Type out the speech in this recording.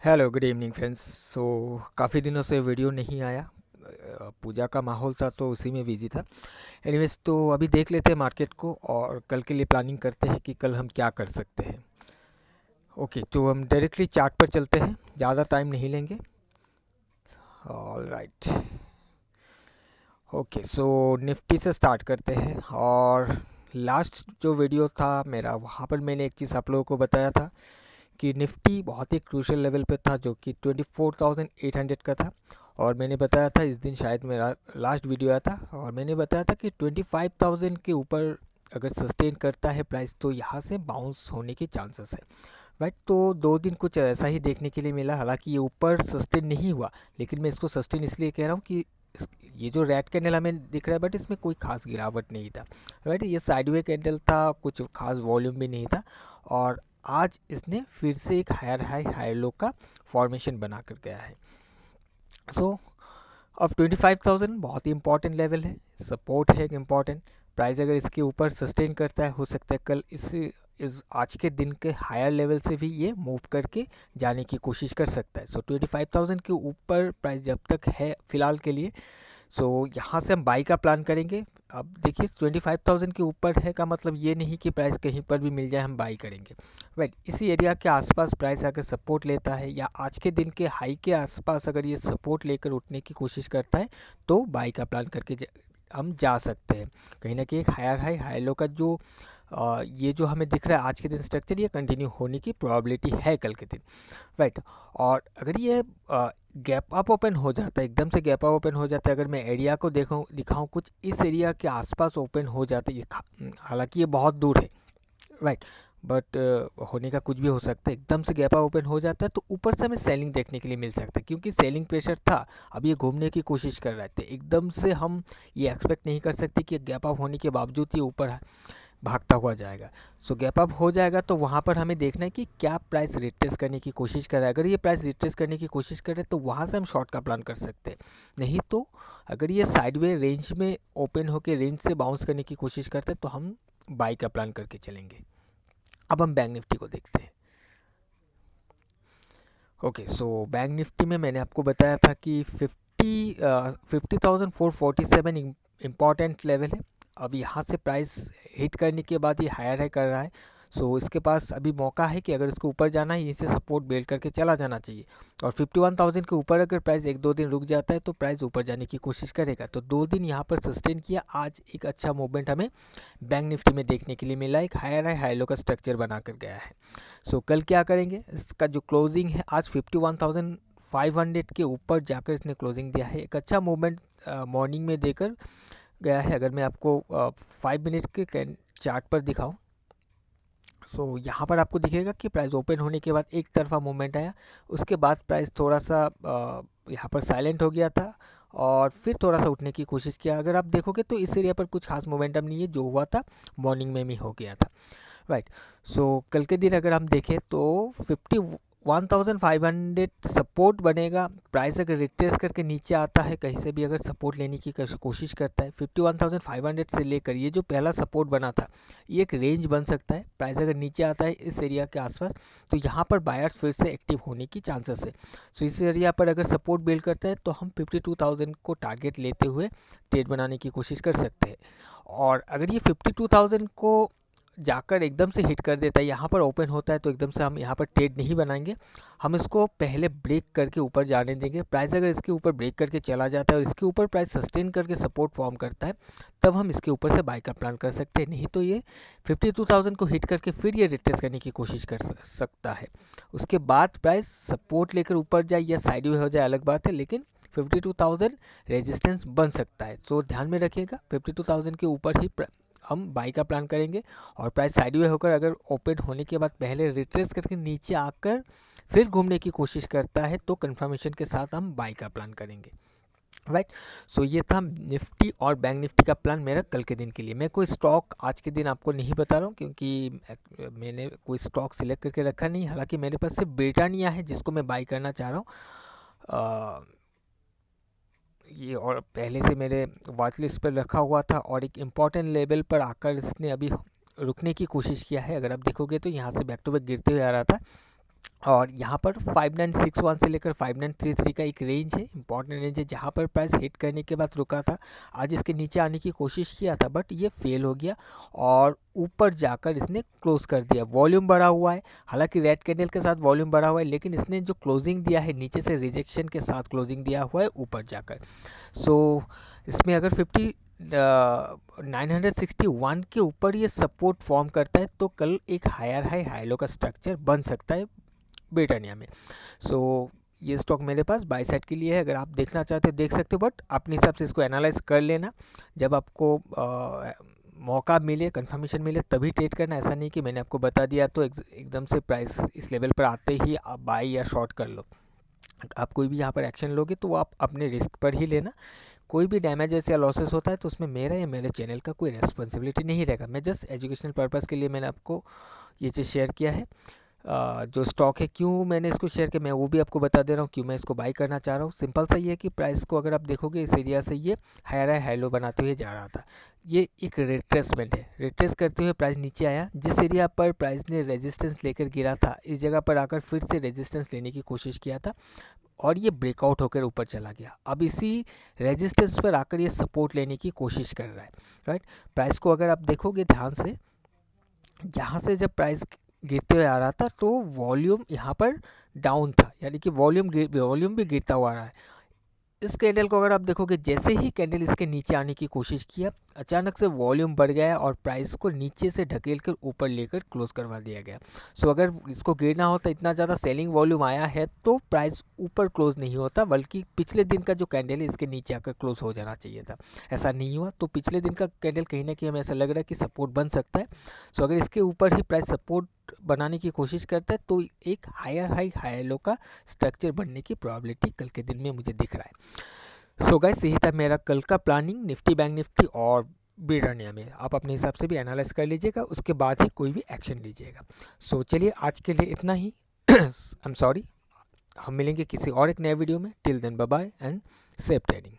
Hello good evening friends. So काफ़ी दिनों से वीडियो नहीं आया। पूजा का माहौल था तो उसी में बिजी था। एनीवेज तो अभी देख लेते हैं मार्केट को और कल के लिए प्लानिंग करते हैं कि कल हम क्या कर सकते हैं। ओके, तो हम डायरेक्टली चार्ट पर चलते हैं, ज़्यादा टाइम नहीं लेंगे। All right. ओके, सो निफ्टी से स्टार्ट करते हैं। और लास्ट जो वीडियो था मेरा, वहाँ पर मैंने एक चीज़ आप लोगों को बताया था कि निफ्टी बहुत ही क्रूशियल लेवल पे था, जो कि 24,800 का था। और मैंने बताया था, इस दिन शायद मेरा लास्ट वीडियो आया था, और मैंने बताया था कि 25,000 के ऊपर अगर सस्टेन करता है प्राइस तो यहाँ से बाउंस होने के चांसेस है। राइट, तो 2 दिन कुछ ऐसा ही देखने के लिए मिला। हालांकि ये ऊपर सस्टेन नहीं हुआ, लेकिन मैं इसको सस्टेन इसलिए कह रहा हूँ कि ये जो रेड कैंडल हमें दिख रहा है, बट इसमें कोई खास गिरावट नहीं था। राइट, ये साइडवे कैंडल था, कुछ खास वॉल्यूम भी नहीं था। और आज इसने फिर से एक हायर हाई हायर लो का फॉर्मेशन बना कर गया है। सो अब 25,000 बहुत ही इंपॉर्टेंट लेवल है, सपोर्ट है एक इम्पॉर्टेंट। प्राइस अगर इसके ऊपर सस्टेन करता है, हो सकता है कल इस आज के दिन के हायर लेवल से भी ये मूव करके जाने की कोशिश कर सकता है। सो 25,000 के ऊपर प्राइस जब तक है फिलहाल के लिए, सो यहाँ से हम बाई का प्लान करेंगे। अब देखिए, 25,000 के ऊपर है का मतलब ये नहीं कि प्राइस कहीं पर भी मिल जाए हम बाई करेंगे। राइट, इसी एरिया के आसपास प्राइस अगर सपोर्ट लेता है या आज के दिन के हाई के आसपास अगर ये सपोर्ट लेकर उठने की कोशिश करता है तो बाई का प्लान करके हम जा सकते हैं। कहीं ना कहीं एक हायर हाई हाई लो का जो ये जो हमें दिख रहा है आज के दिन स्ट्रक्चर, ये कंटिन्यू होने की प्रोबेबिलिटी है कल के दिन। राइट, और अगर ये गैप अप ओपन हो जाता है, एकदम से गैप अप ओपन हो जाता है, अगर मैं एरिया को दिखाऊं कुछ इस एरिया के आसपास ओपन हो जाता है, ये हालांकि ये बहुत दूर है। राइट, बट होने का कुछ भी हो सकता है। एकदम से गैप अप ओपन हो जाता है तो ऊपर से हमें सेलिंग देखने के लिए मिल सकता है, क्योंकि सेलिंग प्रेशर था। अब ये घूमने की कोशिश कर रहे थे, एकदम से हम ये एक्सपेक्ट नहीं कर सकते कि गैप अप होने के बावजूद ये ऊपर भागता हुआ जाएगा। सो गैप अप हो जाएगा तो वहाँ पर हमें देखना है कि क्या प्राइस रिट्रेस करने की कोशिश कर रहा है। अगर ये प्राइस रिट्रेस करने की कोशिश करे तो वहाँ से हम शॉर्ट का प्लान कर सकते हैं। नहीं तो अगर ये साइडवे रेंज में ओपन होकर रेंज से बाउंस करने की कोशिश करते हैं तो हम बाई का प्लान करके चलेंगे। अब हम बैंक निफ्टी को देखते हैं। ओके, सो बैंक निफ्टी में मैंने आपको बताया था कि 50,447 इम्पॉर्टेंट लेवल है। अब यहाँ से प्राइस हिट करने के बाद ये हायर है कर रहा है। सो इसके पास अभी मौका है कि अगर इसको ऊपर जाना है, इसे सपोर्ट बिल्ड करके चला जाना चाहिए। और 51,000 के ऊपर अगर प्राइस 1-2 दिन रुक जाता है तो प्राइस ऊपर जाने की कोशिश करेगा। तो 2 दिन यहाँ पर सस्टेन किया। आज एक अच्छा मूवमेंट हमें बैंक निफ्टी में देखने के लिए मिला, एक हायर हाई लो का स्ट्रक्चर बना कर गया है। सो कल क्या करेंगे, इसका जो क्लोजिंग है आज 51,500 के ऊपर जाकर इसने क्लोजिंग दिया है। एक अच्छा मूवमेंट मॉर्निंग में देकर गया है। अगर मैं आपको 5 मिनट के चार्ट पर दिखाऊं, सो यहाँ पर आपको दिखेगा कि प्राइस ओपन होने के बाद एक तरफा मूवमेंट आया। उसके बाद प्राइस थोड़ा सा यहाँ पर साइलेंट हो गया था और फिर थोड़ा सा उठने की कोशिश किया। अगर आप देखोगे तो इस एरिया पर कुछ खास मोमेंटम नहीं है, जो हुआ था मॉर्निंग में भी हो गया था। राइट, सो कल के दिन अगर हम देखें तो 51,500 सपोर्ट बनेगा। प्राइस अगर रिट्रेस करके नीचे आता है, कहीं से भी अगर सपोर्ट लेने की कोशिश करता है, 51,500 से लेकर ये जो पहला सपोर्ट बना था, ये एक रेंज बन सकता है। प्राइस अगर नीचे आता है इस एरिया के आसपास तो यहाँ पर बायर्स फिर से एक्टिव होने की चांसेस है। सो इस एरिया पर अगर सपोर्ट बिल्ड करता है तो हम 52,000 को टारगेट लेते हुए ट्रेड बनाने की कोशिश कर सकते हैं। और अगर ये 52,000 को जाकर एकदम से हिट कर देता है, यहाँ पर ओपन होता है, तो एकदम से हम यहाँ पर ट्रेड नहीं बनाएंगे। हम इसको पहले ब्रेक करके ऊपर जाने देंगे। प्राइस अगर इसके ऊपर ब्रेक करके चला जाता है और इसके ऊपर प्राइस सस्टेन करके सपोर्ट फॉर्म करता है, तब हम इसके ऊपर से बाई का प्लान कर सकते हैं। नहीं तो ये 52,000 को हिट करके फिर ये रिट्रेस करने की कोशिश कर सकता है। उसके बाद प्राइस सपोर्ट लेकर ऊपर जाए या साइडवे हो जाए अलग बात है, लेकिन 52,000 रेजिस्टेंस बन सकता है। तो ध्यान में रखिएगा, 52,000 के ऊपर ही हम बाई का प्लान करेंगे। और प्राइस साइडवे होकर अगर ओपन होने के बाद पहले रिट्रेस करके नीचे आकर फिर घूमने की कोशिश करता है तो कंफर्मेशन के साथ हम बाई का प्लान करेंगे। राइट, सो ये था निफ्टी और बैंक निफ्टी का प्लान मेरा कल के दिन के लिए। मैं कोई स्टॉक आज के दिन आपको नहीं बता रहा हूँ, क्योंकि मैंने कोई स्टॉक सिलेक्ट करके रखा नहीं। हालांकि मेरे पास सिर्फ ब्रिटानिया है जिसको मैं बाई करना चाह रहा हूँ। ये और पहले से मेरे वॉच लिस्ट पर रखा हुआ था और एक इम्पॉर्टेंट लेवल पर आकर इसने अभी रुकने की कोशिश किया है। अगर आप देखोगे तो यहाँ से बैक टू बैक गिरते हुए आ रहा था और यहाँ पर 5961 से लेकर 5933 का एक रेंज है, इंपॉर्टेंट रेंज है, जहाँ पर प्राइस हिट करने के बाद रुका था। आज इसके नीचे आने की कोशिश किया था बट ये फेल हो गया और ऊपर जाकर इसने क्लोज कर दिया। वॉल्यूम बढ़ा हुआ है, हालांकि रेड कैंडल के साथ वॉल्यूम बढ़ा हुआ है, लेकिन इसने जो क्लोजिंग दिया है नीचे से रिजेक्शन के साथ क्लोजिंग दिया हुआ है ऊपर जाकर। सो इसमें अगर 961 के ऊपर ये सपोर्ट फॉर्म करता है तो कल एक हायर हाई हाई लो का स्ट्रक्चर बन सकता है ब्रिटानिया में। सो ये स्टॉक मेरे पास बाय साइड के लिए है, अगर आप देखना चाहते हो देख सकते हो, बट अपने हिसाब से इसको एनालाइज कर लेना। जब आपको मौका मिले, कंफर्मेशन मिले तभी ट्रेड करना। ऐसा नहीं कि मैंने आपको बता दिया तो एकदम से प्राइस इस लेवल पर आते ही आप बाई या शॉर्ट कर लो। आप कोई भी यहाँ पर एक्शन लोगे तो वो आप अपने रिस्क पर ही लेना। कोई भी डैमेजेस या लॉसेस होता है तो उसमें मेरा या मेरे चैनल का कोई रेस्पॉन्सिबिलिटी नहीं रहेगा। मैं जस्ट एजुकेशनल पर्पज़ के लिए मैंने आपको ये चीज़ शेयर किया है। जो स्टॉक है क्यों मैंने इसको शेयर किया मैं वो भी आपको बता दे रहा हूँ, क्यों मैं इसको बाई करना चाह रहा हूँ। सिंपल सा ये है कि प्राइस को अगर आप देखोगे इस एरिया से ये हायर हाई हाई लो बनाते हुए जा रहा था। ये एक रिट्रेसमेंट है, रिट्रेस करते हुए प्राइस नीचे आया। जिस एरिया पर प्राइस ने रेजिस्टेंस लेकर गिरा था इस जगह पर आकर फिर से रेजिस्टेंस लेने की कोशिश किया था और ये ब्रेकआउट होकर ऊपर चला गया। अब इसी रेजिस्टेंस पर आकर ये सपोर्ट लेने की कोशिश कर रहा है, राइट। प्राइस को अगर आप देखोगे ध्यान से, यहाँ से जब प्राइस गिरते हुए आ रहा था तो वॉल्यूम यहाँ पर डाउन था, यानी कि वॉल्यूम भी गिरता हुआ आ रहा है। इस कैंडल को अगर आप देखोगे जैसे ही कैंडल इसके नीचे आने की कोशिश किया अचानक से वॉल्यूम बढ़ गया और प्राइस को नीचे से ढकेल कर ऊपर लेकर क्लोज करवा दिया गया। सो अगर इसको गिरना होता, इतना ज़्यादा सेलिंग वॉल्यूम आया है तो प्राइस ऊपर क्लोज नहीं होता, बल्कि पिछले दिन का जो कैंडल है इसके नीचे आकर क्लोज हो जाना चाहिए था। ऐसा नहीं हुआ, तो पिछले दिन का कैंडल कहीं ना कहीं हमें ऐसा लग रहा है कि सपोर्ट बन सकता है। सो अगर इसके ऊपर ही प्राइस सपोर्ट बनाने की कोशिश करता है तो एक हायर हाई हायर लो का स्ट्रक्चर बनने की प्रोबेबिलिटी कल के दिन में मुझे दिख रहा है। सो गाइस यही था मेरा कल का प्लानिंग निफ्टी, बैंक निफ्टी और ब्रिटानिया में। आप अपने हिसाब से भी एनालाइज कर लीजिएगा, उसके बाद ही कोई भी एक्शन लीजिएगा। सो चलिए आज के लिए इतना ही। आई एम सॉरी, हम मिलेंगे किसी और एक नए वीडियो में। Till then bye bye and safe trading.